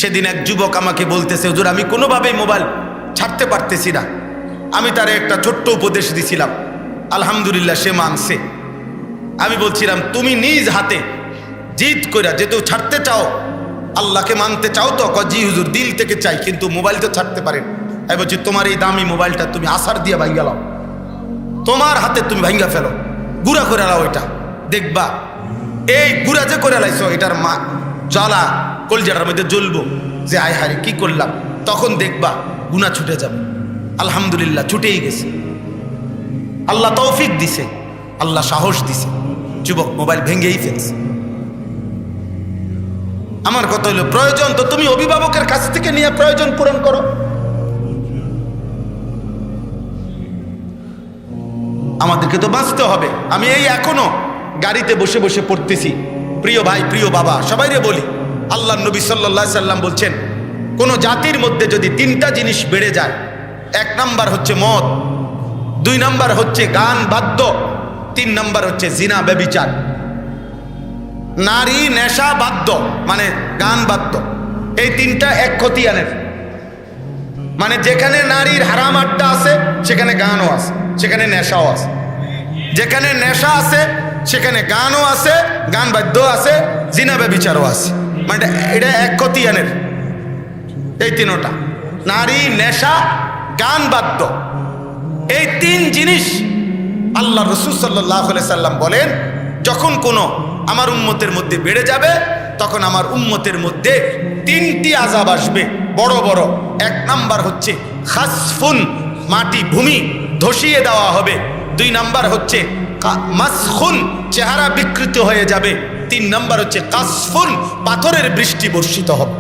সেদিন এক যুবক আমাকে বলতেছে, হুজুর আমি কোনোভাবেই মোবাইল ছাড়তে পারতেছি না। আমি তারে একটা ছোট্ট উপদেশ দিছিলাম, আলহামদুলিল্লাহ সে মানছে। আমি বলছিলাম তুমি নিজ হাতে জিদ কইরা যেহেতু ছাড়তে চাও, আল্লাহকে মানতে চাও তো? জি হুজুর দিল থেকে চাই, কিন্তু মোবাইল তো ছাড়তে পারেন। আমি বলছি তোমার এই দামি মোবাইলটা তুমি আসার দিয়ে ভাঙ্গা লাও, তোমার হাতে তুমি ভাঙ্গা ফেলো, গুড়া করে লাও। ওইটা দেখবা এই গুড়া যে করে লাইছো এটার মা জ্বালা কলজাটার মধ্যে জ্বলবো যে আয় হারে কি করলাম। তখন দেখবা গুনাহ ছুটে যাবে। আলহামদুলিল্লাহ ছুটেই গেছে। আল্লাহ তৌফিক দিছে, আল্লাহ সাহস দিছে, যুবক মোবাইল ভেঙেই ফেলছে। আমার কথা হলো প্রয়োজন তো তুমি অভিভাবকের কাছ থেকে নিয়ে প্রয়োজন পূরণ করো। আমাদেরকে তো বাঁচতে হবে। আমি এই এখনো গাড়িতে বসে বসে পড়তেছি, প্রিয় ভাই প্রিয় বাবা সবাইরে বলি, আল্লাহ নবী সাল্লাল্লাহু আলাইহি সাল্লাম বলছেন কোন জাতির মধ্যে যদি তিনটা জিনিস বেড়ে যায়, এক নাম্বার হচ্ছে মদ, দুই নাম্বার হচ্ছে গান বাদ্য, তিন নাম্বার হচ্ছে জিনা ব্যভিচার। নারী নেশা বাদ্য মানে গান বাদ্য, এই তিনটা এক খতিয়ানের। মানে যেখানে নারীর হারাম আড্ডা আছে সেখানে গানও আছে, সেখানে নেশাও আছে। যেখানে নেশা আছে সেখানে গানও আছে, গান বাদ্য আছে, জিনা ব্যভিচারও আছে। মানে এটা এক খতিয়ানের এই তিনটা, নারী নেশা গান বাদ্য। এই তিন জিনিস আল্লাহ রাসূল সাল্লাল্লাহু আলাইহি সাল্লাম বলেন যখন কোনো আমার উম্মতের মধ্যে বেড়ে যাবে তখন আমার উম্মতের মধ্যে তিনটি আযাব আসবে বড় বড়। এক নাম্বার হচ্ছে খাসফুন, মাটি ভূমি ধসিয়ে দেওয়া হবে। দুই নাম্বার হচ্ছে মাসখুন, চেহারা বিকৃত হয়ে যাবে। তিন নাম্বার হচ্ছে কাসফুন, পাথরের বৃষ্টি বর্ষিত হবে।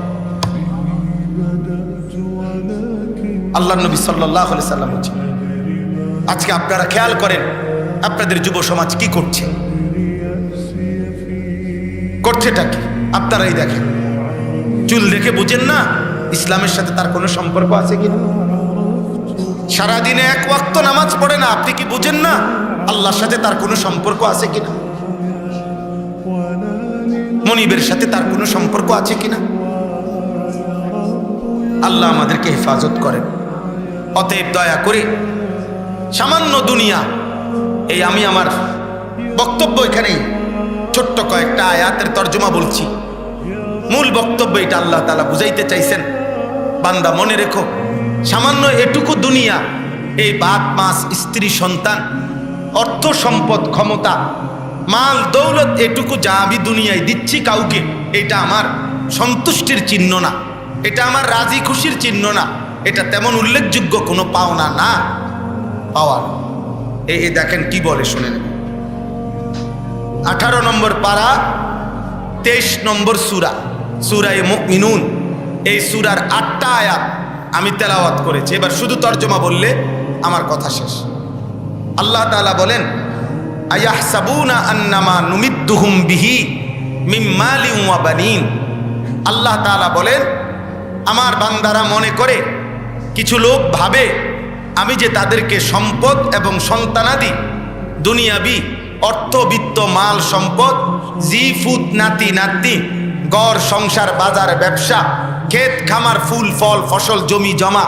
আল্লাহ নবী সাল্লাল্লাহু আলাইহি সাল্লাম বলেছেন। আজকে আপনারা খেয়াল করেন আপনাদের যুব সমাজ কি করছে, করছেটা কি আপনারাই দেখেন। চুল দেখে বুঝেন না ইসলামের সাথে তার কোনো সম্পর্ক আছে কিনা? সারাদিনে এক ওয়াক্ত নামাজ পড়ে না, আপনি কি বুঝেন না আল্লাহর সাথে তার কোনো সম্পর্ক আছে কিনা? মনিবের সাথে তার কোনো সম্পর্ক আছে কিনা? আল্লাহ আমাদেরকে হেফাজত করেন। অতএব দয়া করে সামান্য দুনিয়া, এই আমি আমার বক্তব্য এখানেই ছোট্ট কয়েকটা আয়াতের তর্জমা বলছি। মূল বক্তব্য এটা আল্লাহ তাআলা বুঝাইতে চাইছেন, বান্দা মনে রেখো সামান্য এটুকু দুনিয়া, এই বাত মাস স্ত্রী সন্তান অর্থ সম্পদ ক্ষমতা মাল দৌলত, এটুকু যা আমি দুনিয়ায় দিচ্ছি কাউকে, এটা আমার সন্তুষ্টির চিহ্ন না, এটা আমার রাজি খুশির চিহ্ন না, এটা তেমন উল্লেখযোগ্য কোনো পাওনা না পাওয়ার। এই দেখেন কি বলে শুনেন, 18 নম্বর পারা 23 নম্বর সূরা, সূরায়ে মুমিনুন। এই সূরার 8টা আয়াত আমি তেলাওয়াত করেছি, এবার শুধু তরজমা বললে আমার কথা শেষ। আল্লাহ তাআলা বলেন আয়াহসাবুনা আন্নামা নুমিদ্দুহুম বিহি মিন মালিন ওয়া বানিন। আল্লাহ তাআলা বলেন আমার বান্দারা মনে করে, কিছু লোক ভাবে আমি যে তাদেরকে সম্পদ এবং সন্তানাদি দুনিয়াবি অর্থবিত্ত মাল সম্পদ জিফুত নাতি নাতনি গড় সংসার বাজার ব্যবসা ক্ষেত খামার ফুল ফল ফসল জমি জমা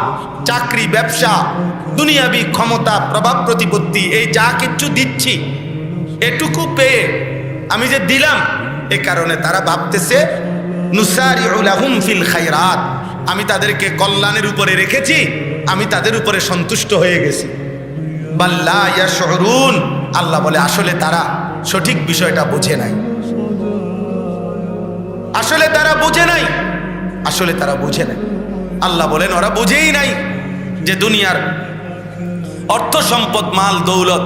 চাকরি ব্যবসা দুনিয়াবি ক্ষমতা প্রভাব প্রতিপত্তি এই যা কিছু দিচ্ছি এটুকু পেয়ে আমি যে দিলাম, এ কারণে তারা ভাবতেছে নুসারিউ লাহুম ফিল খায়রাত, আমি তাদেরকে কল্যাণের উপরে রেখেছি, আমি তাদের উপরে সন্তুষ্ট হয়ে গেছি। বাল লা ইয়াশউরুন, আল্লাহ বলে আসলে তারা সঠিক বিষয়টা বুঝে নাই, আসলে তারা বুঝে নাই, আসলে তারা বুঝে নাই। আল্লাহ বলেন ওরা বুঝেই নাই যে দুনিয়ার অর্থ সম্পদ মাল দৌলত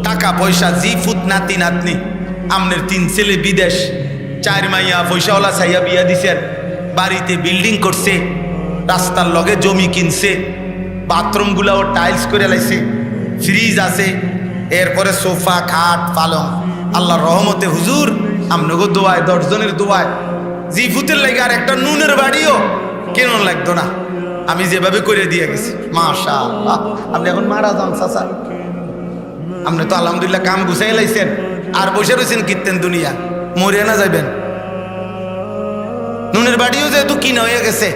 টাকা পয়সা জিফুত নাতি নাতনি, আমনের 3 ছেলে বিদেশ, 4 মাইয়া পয়সাওয়ালা ছাইয়া বিয়া দিছেন, বাড়িতে বিল্ডিং করছে, রাস্তার লগে জমি কিনছে, বাথরুমগুলাও টাইলস করে লাইছে, ফ্রিজ আছে, এরপরে সোফা খাট পালং। আল্লাহর রহমতে হুজুর আমনগো দোয়ায় 10 জনের দোয়ায় জিফুতের লাগে আর একটা নুনের বাড়িও কেন লাগতো না, আমি যেভাবে করে দিয়ে গেছি মাশাআল্লাহ। আপনি এখন মারা যান চাচা, আপনি তো আলহামদুলিল্লাহ কাম গুছাই লাইছেন আর বসে রয়েছেন কীর্তেন দুনিয়া, মরিয়া না যাবেন। নুনের বাড়িও যেহেতু কিনা হয়ে গেছে,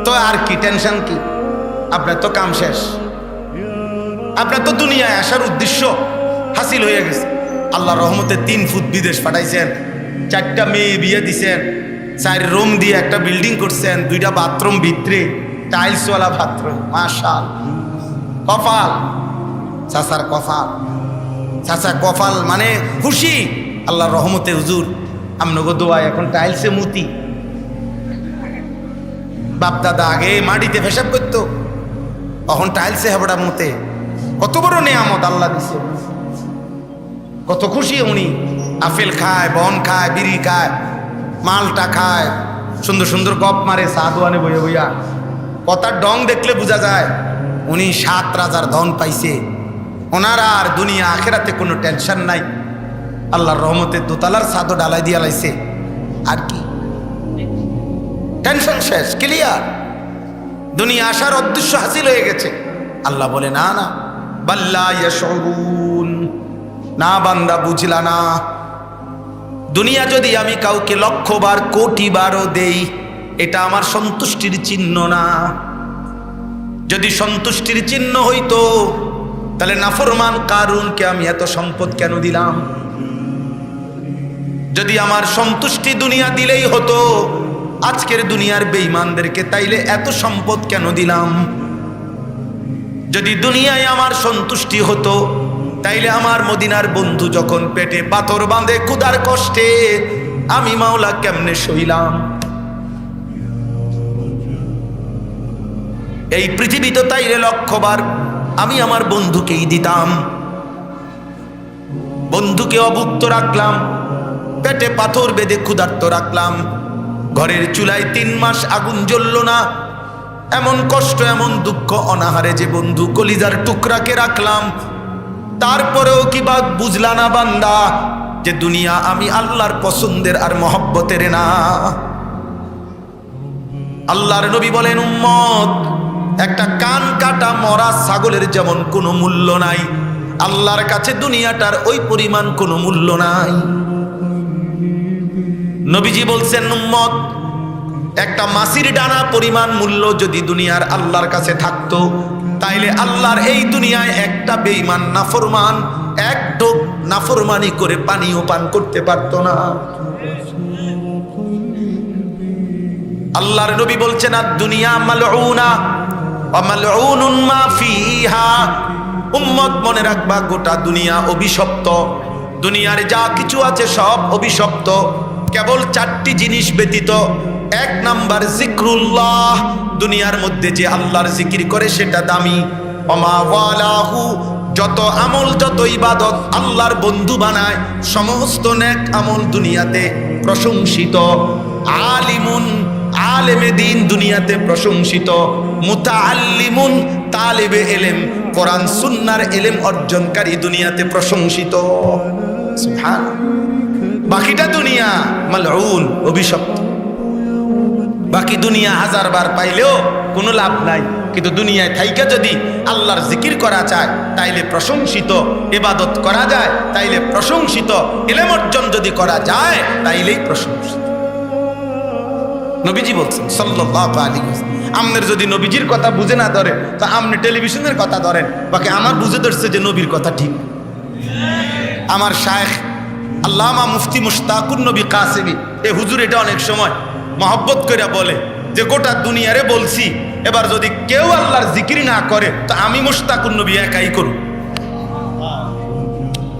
তো আর কি টেনশন কি? আপনার তো কাম শেষ, আপনার তো দুনিয়ায় আসার উদ্দেশ্য হাসিল হয়ে গেছে। আল্লাহর রহমতে 3 ফুট বিদেশ পাঠাইছেন, 4টা মেয়ে বিয়ে দিছেন, 4 রুম দিয়ে একটা বিল্ডিং করছেন, 2টা বাথরুম ভিতরে টাইলসওয়ালা বাথরুম। মাশাআল্লাহ, কপাল চাচার কপাল, চাচা কপাল মানে খুশি আল্লাহর রহমতে। হুজুর আমনগো দোয়া এখন টাইলসে মুতি। বাপ দাদা আগে মাটিতে পেশাব করতো, এখন টাইলসে হেবড়া মুতে। কত বড় নেয়ামত আল্লাহ দিছে, কত খুশি উনি। আপেল খায়, বন খায়, বিড়ি খায়, মালটা খায়, সুন্দর সুন্দর গপ মারে, সাধুয়ানে বইয়া বইয়া। কথার ডং দেখলে বোঝা যায় উনি 7 রাজার ধন পাইছে। ওনার আর দুনিয়া আখেরাতে কোনো টেনশন নাই। আল্লাহর রহমতে দোতলার ছাদও ডালাই দিয়া লাইছে। আর কি টেনশন শেষ, ক্লিয়ার। দুনিয়া আসার উদ্দেশ্য হাসিল হয়ে গেছে। আল্লাহ বলে না না, বাল্লা ইয়াশউরুন, না বান্দা বুঝলা না। দুনিয়া যদি আমি কাউকে 1,00,000 বার 1,000,000 বারও দেই, এটা আমার সন্তুষ্টির চিহ্ন না। যদি সন্তুষ্টির চিহ্ন হইতো তাহলে নাফরমান কারুনকে আমি এত সম্পদ কেন দিলাম? যদি আমার সন্তুষ্টি দুনিয়া দিলেই হতো আজকের দুনিয়ার বেঈমানদেরকে, তাইলে এত সম্পদ কেন দিলাম? যদি দুনিয়ায় আমার সন্তুষ্টি হতো তাইলে আমার মদিনার বন্ধু যখন পেটে পাথর বাঁধে ক্ষুধার কষ্টে, আমি মাওলা কেমনে সইলাম? এই পৃথিবী তো তাইলে 1,00,000 বার আমি আমার বন্ধুকেই দিতাম। বন্ধুকে অভুক্ত রাখলাম, পেটে পাথর বেঁধে ক্ষুধার্ত রাখলাম, ঘরের চুলায় 3 মাস আগুন জ্বলল না, এমন কষ্ট এমন দুঃখ অনাহারে যে বন্ধু কলিজার টুকরাকে রাখলাম। তারপরেও কি বা বুঝলা না বান্দা যে দুনিয়া আমি আল্লাহর পছন্দের আর মহব্বতের না? আল্লাহর নবী বলেন, উম্মত, একটা কান কাটা মরা ছাগলের যেমন কোনো মূল্য নাই, আল্লাহর কাছে দুনিয়াটার ওই পরিমাণ কোনো মূল্য নাই। নবীজি বলছেন, উম্মত, একটা মাছির ডানা পরিমাণ মূল্য যদি দুনিয়ার আল্লাহর কাছে থাকতো, তাইলে আল্লাহর এই দুনিয়ায় একটা বেঈমান নাফরমান 1 ঢোক নাফরমানি করে পানিও পান করতে পারতো না। আল্লাহর নবী বলছেন, আর দুনিয়া মালউনা ওয়া মালউনুন মা ফিহা। উম্মত, মনে রাখবা, গোটা দুনিয়া অভিশপ্ত। দুনিয়ার যা কিছু আছে সব অভিশপ্ত, কেবল 4টি জিনিস ব্যতীত। 1 নাম্বার জিক্রুল্লাহ, দুনিয়ার মধ্যে যে আল্লাহর জিকির করে সেটা দামি। ওমা ওয়ালাহু, যত আমল যত ইবাদত আল্লাহর বন্ধু বানায়, সমস্ত নেক আমল দুনিয়াতে প্রশংসিত। আলিমুন, আলেমে দিন দুনিয়াতে প্রশংসিত। মুতাআল্লিমুন, তালেবে ইলম, কোরআন সুন্নাহর ইলম অর্জনকারী দুনিয়াতে প্রশংসিত। সুবহানাল্লাহ। বাকিটা দুনিয়া মালউন, অভিশপ্ত। বাকি দুনিয়া 1000 বার পাইলেও কোনো লাভ নাই, কিন্তু দুনিয়ায় থাইকা যদি আল্লাহর জিকির করা যায় তাইলে প্রশংসিত, ইবাদত করা যায় তাইলে প্রশংসিত, ইলম অর্জন যদি করা যায় তাইলেই প্রশংসিত। নবীজি বলছেন সাল্লাল্লাহু আলাইহি ওয়াসাল্লাম, আমনের যদি নবীজির কথা বুঝে না ধরে তা আমনে টেলিভিশনের কথা ধরেন, বাকি আমার বুঝে ধরছে যে নবীর কথা ঠিক। আমার শায়েখ আল্লামা মুফতি মুশতাকুর নবী কাসেমি, এ হুজুর এটা অনেক সময় মহব্বত করে বলে যে গোটা দুনিয়ারে বলছি, এবার যদি কেউ আল্লাহর জিকির না করে তো আমি মুশতাকুর নবী একাই করব।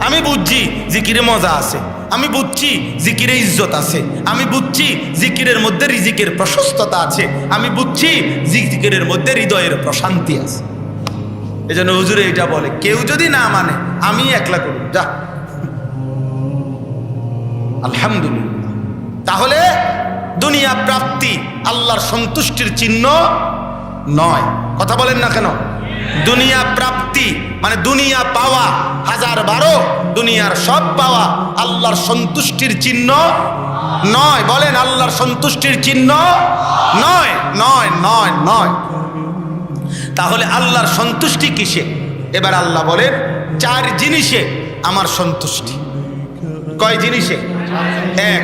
আমি বুঝছি জিকিরে মজা আছে, আমি বুঝছি জিকিরে ইজ্জত আছে, আমি বুঝছি জিকিরের মধ্যে রিজিকের প্রশস্ততা আছে, আমি বুঝছি জিকিরের মধ্যে হৃদয়ের প্রশান্তি আছে। এজন্য হুজুরে এটা বলে, কেউ যদি না মানে আমি একলা করব, যা। আলহামদুলিল্লাহ। তাহলে দুনিয়া প্রাপ্তি আল্লাহর সন্তুষ্টির চিহ্ন নয়। কথা বলেন না কেন? দুনিয়া প্রাপ্তি মানে দুনিয়া পাওয়া 1000 বারও দুনিয়ার সব পাওয়া আল্লাহর সন্তুষ্টির চিহ্ন নয়। বলেন, আল্লাহর সন্তুষ্টির চিহ্ন নয়, নয়, নয়, নয়। তাহলে আল্লাহর সন্তুষ্টি কিসে? এবার আল্লাহ বলেন 4 জিনিসে আমার সন্তুষ্টি। কয় জিনিসে? 1,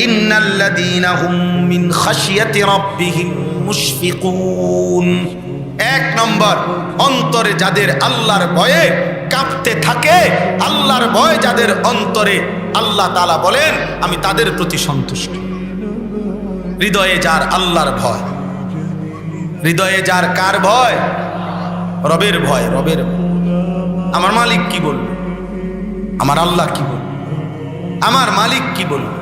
ইন্নাল্লাযীনা হুম মিন খাশিয়াতি রাব্বিহিম মুশফিকুন। এক নম্বর, অন্তরে যাদের আল্লাহর ভয়ে কাঁপতে থাকে, আল্লাহর ভয় যাদের অন্তরে, আল্লাহ তাআলা বলেন আমি তাদের প্রতি সন্তুষ্ট। হৃদয়ে যার আল্লাহর ভয়, হৃদয়ে যার কার ভয়? রবের ভয়। রবের ভয়। আমার মালিক কি বলবে, আমার আল্লাহ কি বলবে, আমার মালিক কি বলবে।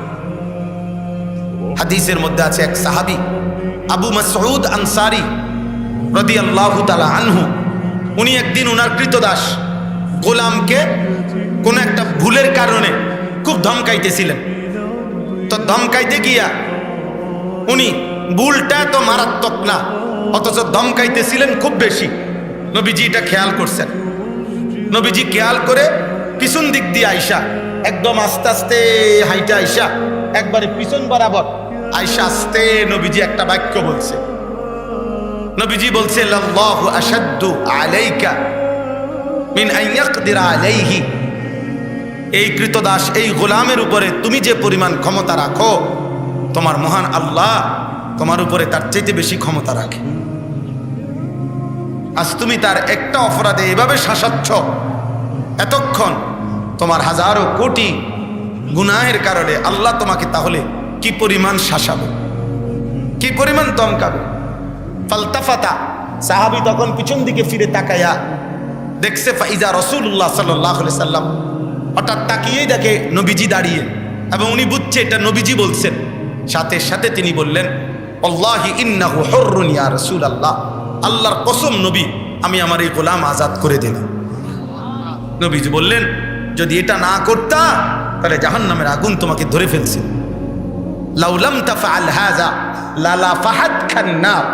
হাদিসের মধ্যে আছে এক সাহাবী আবু মাসউদ আনসারী রাদিয়াল্লাহু তাআলা আনহু, উনি একদিন ওনার কৃতদাস গোলামকে কোন একটা ভুলের কারণে খুব ধমকাইতেছিলেন। তো ধমকাইতে গিয়া উনি, ভুলটা তো মারাত্মক না অথচ ধমকাইতেছিলেন খুব বেশি, নবীজি এটা খেয়াল করছেন। নবীজি খেয়াল করে পিছন দিক দিয়ে আইসা, একদম আস্তে আস্তে হাইটা আইসা একবারে পিছন বরাবর আইসা আস্তে নবীজি একটা বাক্য বলছে। নবীজি বলছে লাল্লাহু আশাদ্দু আলাইকা মিন আন ইয়াকদিরা আলাইহি। এই কৃতদাস, এই গোলামের উপরে তুমি যে পরিমাণ ক্ষমতা রাখো, তোমার মহান আল্লাহ তোমার উপরে তার চাইতে বেশি ক্ষমতা রাখে। আজ তুমি তার একটা অপরাধে এভাবে শাসাচ্ছ, এতক্ষণ তোমার হাজারো কোটি গুনাহের কারণে আল্লাহ তোমাকে তাহলে কি পরিমাণ শাসাবে, কি পরিমাণ দমকাবে। ফালতাফাতা, সাহাবী তখন পিছন দিকে ফিরে তাকায়া দেখছে ফাইজা রাসূলুল্লাহ সাল্লাল্লাহু আলাইহি সাল্লাম। হঠাৎ তাকিয়েই দেখে নবীজি দাঁড়িয়ে, এবং উনি বুঝছে এটা নবীজি বলছেন। সাথে সাথে তিনি বললেন আল্লাহি ইন্নাহু হুররুন ইয়া রাসূলুল্লাহ, আল্লাহর কসম নবী, আমি আমার এই গোলাম আজাদ করে দিলাম। নবীজি বললেন যদি এটা না করতা তাহলে জাহান্নামের আগুন তোমাকে ধরে ফেলছে। লাউ লাম তাফআল হাযা লালা ফাহাতকান নার,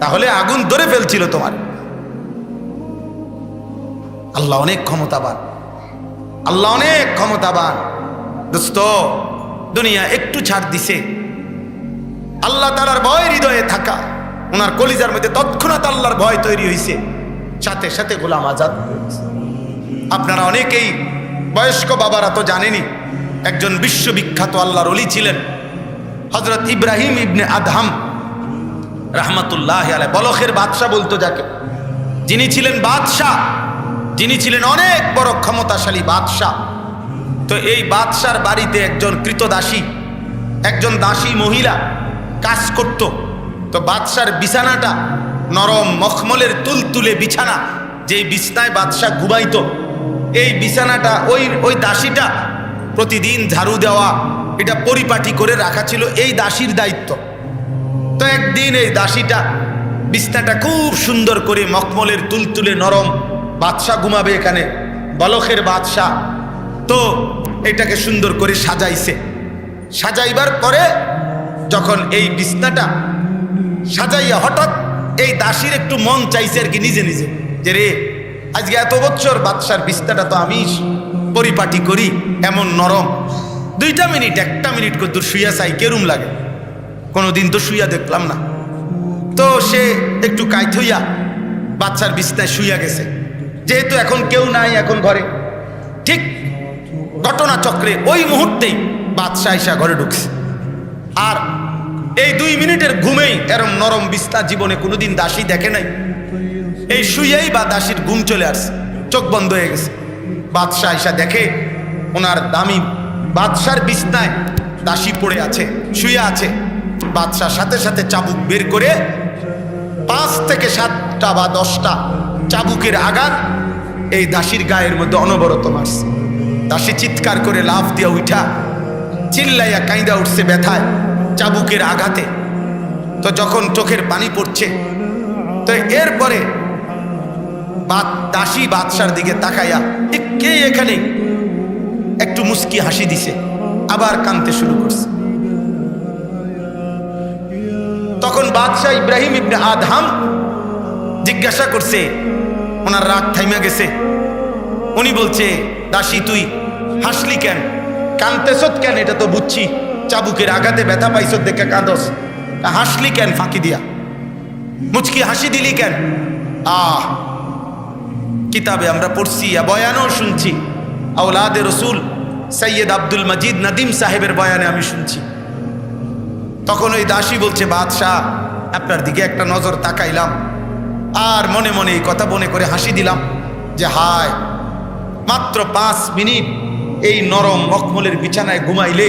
তাহলে আগুন ধরে ফেলছিল তোমার। আল্লাহ অনেক ক্ষমতাবান, আল্লাহ অনেক ক্ষমতাবান। দোস্ত, দুনিয়া একটু ছাড় দিছে, আল্লাহ তাআলার ভয় হৃদয়ে থাকা, ওনার কলিজার মধ্যে তৎক্ষণাৎ আল্লাহর ভয় তৈরি হয়েছে, সাথে সাথে গোলাম আজাদ হয়েছে। আপনারা অনেকেই বয়স্ক বাবারা তো জানেনই, একজন বিশ্ববিখ্যাত আল্লাহর ওলি ছিলেন হযরত ইব্রাহিম ইবনে আদহাম রাহমাতুল্লাহি আলাইহি। বলখের বাদশা বলতো যাকে, যিনি ছিলেন বাদশাহ, যিনি ছিলেন অনেক বড় ক্ষমতাশালী বাদশাহ। তো এই বাদশার বাড়িতে একজন কৃতদাসী, একজন দাসী মহিলা কাজ করত। তো বাদশার বিছানাটা নরম মখমলের তুলতুলে বিছানা, যেই বিছনায় বাদশাহ ঘুমাইতো, এই বিছানাটা ওই দাসীটা প্রতিদিন ঝাড়ু দেওয়া, এটা পরিপাটি করে রাখা ছিল এই দাসীর দায়িত্ব। তো একদিন এই দাসীটা বিছনাটা খুব সুন্দর করে মখমলের তুলতুলে নরম, বাদশাহ ঘুমাবে এখানে, বলখের বাদশাহ, তো এটাকে সুন্দর করে সাজাইছে। সাজাইবার পরে যখন এই বিছনাটা সাজাইয়া হঠাৎ এই দাসীর একটু মন চাইছে আর কি নিজে নিজে, যে রে আজকে এত বছর বাদশার বিছনাটা তো আমি পরিপাটি করি, এমন নরম, 2 মিনিট 1 মিনিট করে দূর শুইয়া চাই, কেরুম লাগে, কোনোদিন তো শুইয়া দেখলাম না। তো সে একটু কাইত হইয়া বাদশার বিছনায় শুইয়া গেছে, যেহেতু এখন কেউ নাই এখন ঘরে। ঠিক ঘটনা চক্রে ওই মুহূর্তেই বাদশাহ আইসা ঘরে ঢুকছে। আর এই 2 মিনিটের ঘুমেই এরম নরম বিছনা জীবনে কোনোদিন দাসী দেখে নাই। এই শুয়েই বা দাসীর ঘুম চলে আসছে, চোখ বন্ধ হয়ে গেছে। বাদশাহ আইসা দেখে ওনার দামি বাদশার বিছনায় দাসী পড়ে আছে, শুয়ে আছে। বাদশাহ সাথে সাথে চাবুক বের করে 5 থেকে 7টা বা 10টা চাবুকের আঘাত এই দাসীর গায়ের মধ্যে অনবরত মারছে। দাসী চিৎকার করে লাফ দিয়া উঠা চিল্লাইয়া কাঁদা উঠছে ব্যথায়, চাবুকের আঘাতে। তো যখন চোখের পানি পড়ছে, তো এরপরে দাসী বাদশার দিকে তাকাইয়া কে এখানে একটু মুস্কি হাসি দিছে, আবার কাঁদতে শুরু করছে। তখন বাদশাহ ইব্রাহিম ইবনে আদহাম জিজ্ঞাসা করছে, ওনার রাগ থাইমা গেছে। উনি বলছে, দাসী তুই হাসলি কেন, কাঁদতেছত কেন? এটা তো বুঝছি চাবুকের আঘাতে ব্যথা পাইছ দেখে কাঁদস, হাসলি কেন ফাঁকি দিয়া, মুচকি হাসি দিলি কেন? কিতাবে আমরা পড়ছি, বয়ানও শুনছি, আওলাদে রসুল সৈয়দ আব্দুল মজিদ নদীম সাহেবের বয়ানে আমি শুনছি। তখন ওই দাসী বলছে, বাদশাহ আপনার দিকে একটা নজর তাকাইলাম, আর মনে মনে এই কথা মনে করে হাসি দিলাম যে হায়, মাত্র 5 মিনিট এই নরম মখমলের বিছানায় ঘুমাইলে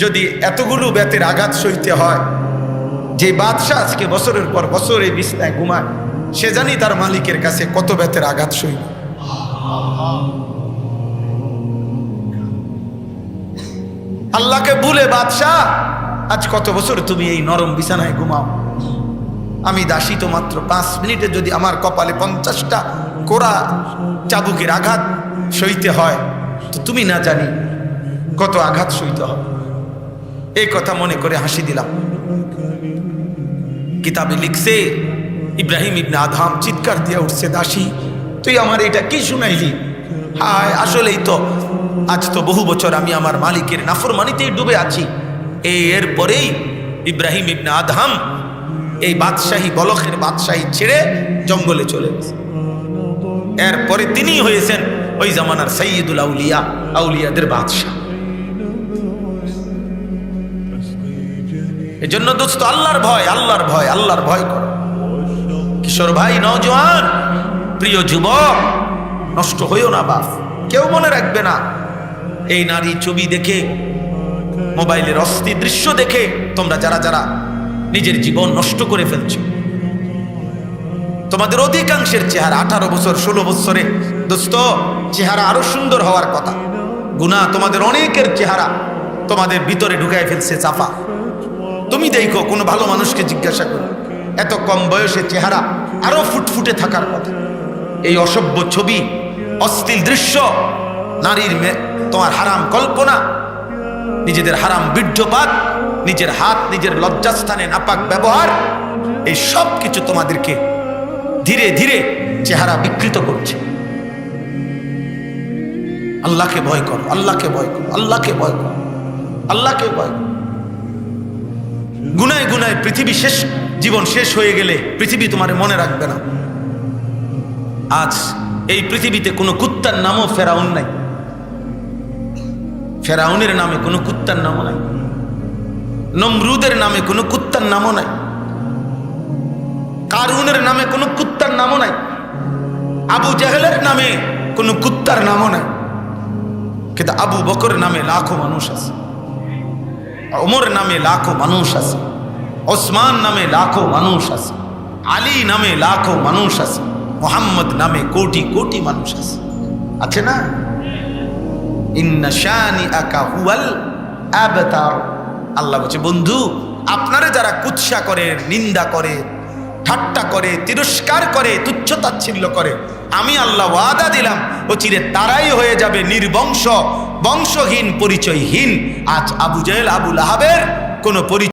যদি এতগুলো বেতের আঘাত সইতে হয়, যে বাদশাহ আজকে বছরের পর বছর এই বিছানায় ঘুমায়, সে জানি তার মালিকের কাছে কত বেতের আঘাত সইব। আল্লাহকে ভুলে বাদশাহ আজ কত বছর তুমি এই নরম বিছানায় ঘুমাও, আমি দাসী তো মাত্র 5 মিনিটে যদি আমার কপালে 50টা কোরা চাবুকের আঘাত সইতে হয়, তো তুমি না জানি কত আঘাত সইতে হবে। এই কথা মনে করে হাসি দিলাম। কিতাবে লিখছে, ইব্রাহিম ইবনে আদহাম চিৎকার দিয়ে উঠছে, দাসী তুই আমার এটা কি শুনাইলি? হায়, আসলেই তো আজ তো বহু বছর আমি আমার মালিকের নাফরমানিতেই ডুবে আছি। এরপরেই ইব্রাহিম ইবনে আদহাম এই বাদশাহী, বলখের বাদশাহী ছেড়ে জঙ্গলে চলে গেছে। এরপরে তিনি হয়েছেন ওই জামানার সৈয়দুল আউলিয়া, আউলিয়াদের বাদশাহ। এজন্য দোস্ত, আল্লাহর ভয়, আল্লাহর ভয়, আল্লাহর ভয় করো। কিশোর ভাই, নওজোয়ান, প্রিয় যুবক, নষ্ট হইও না বাপ। কেউ মনে রাখবে না এই নারী ছবি দেখে, মোবাইলের অস্থির দৃশ্য দেখে তোমরা যারা যারা নিজের জীবন নষ্ট করে ফেলছো। তোমাদের অধিকাংশের চেহারা 18 বছর 16 বছরে দোস্ত চেহারা আরো সুন্দর হওয়ার কথা। গুনাহ তোমাদের অনেকের চেহারা তোমাদের ভিতরে ঢুকায় ফেলছে চাপা। তুমি দেখো, কোনো ভালো মানুষকে জিজ্ঞাসা করো, এত কম বয়সে চেহারা আরো ফুটফুটে থাকার কথা। এই অসভ্য ছবি, অশ্লীল দৃশ্য, নারীর তোমার হারাম কল্পনা, নিজেদের হারাম বীর্যপাত, নিজের হাত নিজের লজ্জাস্থানে নাপাক ব্যবহার, এই সব কিছু তোমাদেরকে ধীরে ধীরে চেহারা বিকৃত করছে। আল্লাহকে ভয় করো, আল্লাহকে ভয় করো, আল্লাহকে ভয় করো, আল্লাহকে ভয় করো। গুনায় গুনায় পৃথিবী শেষ, জীবন শেষ হয়ে গেলে পৃথিবী তোমার মনে রাখবে না। আজ এই পৃথিবীতে কোনো কুত্তার নামও ফেরাউন নাই। ফেরাউনের নামে কোনো কুত্তার নামও নাই, নমরুদের নামে কোনো কুত্তার নামও নাই, কারুনের নামে কোনো কুত্তার নামও নাই, আবু জাহেলের নামে কোনো কুত্তার নামও নাই। কিন্তু আবু বকরের নামে লাখো মানুষ আছে, ওমর নামে লাখো মানুষ আছে, ওসমান নামে লাখো মানুষ আছে, আলী নামে লাখো মানুষ আছে, মোহাম্মদ নামে কোটি কোটি মানুষ আছে, আছে না? ইন্না শানিআকা হুয়াল আবতার। আল্লাহ বলছে, বন্ধু আপনারে যারা কুৎসা করে, নিন্দা করে, ঠাট্টা করে, তিরস্কার করে, তুচ্ছতাচ্ছিল্য করে, আমি আল্লাহ ওয়াদা দিলাম অচিরে তারাই হয়ে যাবে নির্বংশ, বংশহীন, পরিচয়হীন। আজ আবু জেহেল, আবু লাহাবের কোনো পরিচয়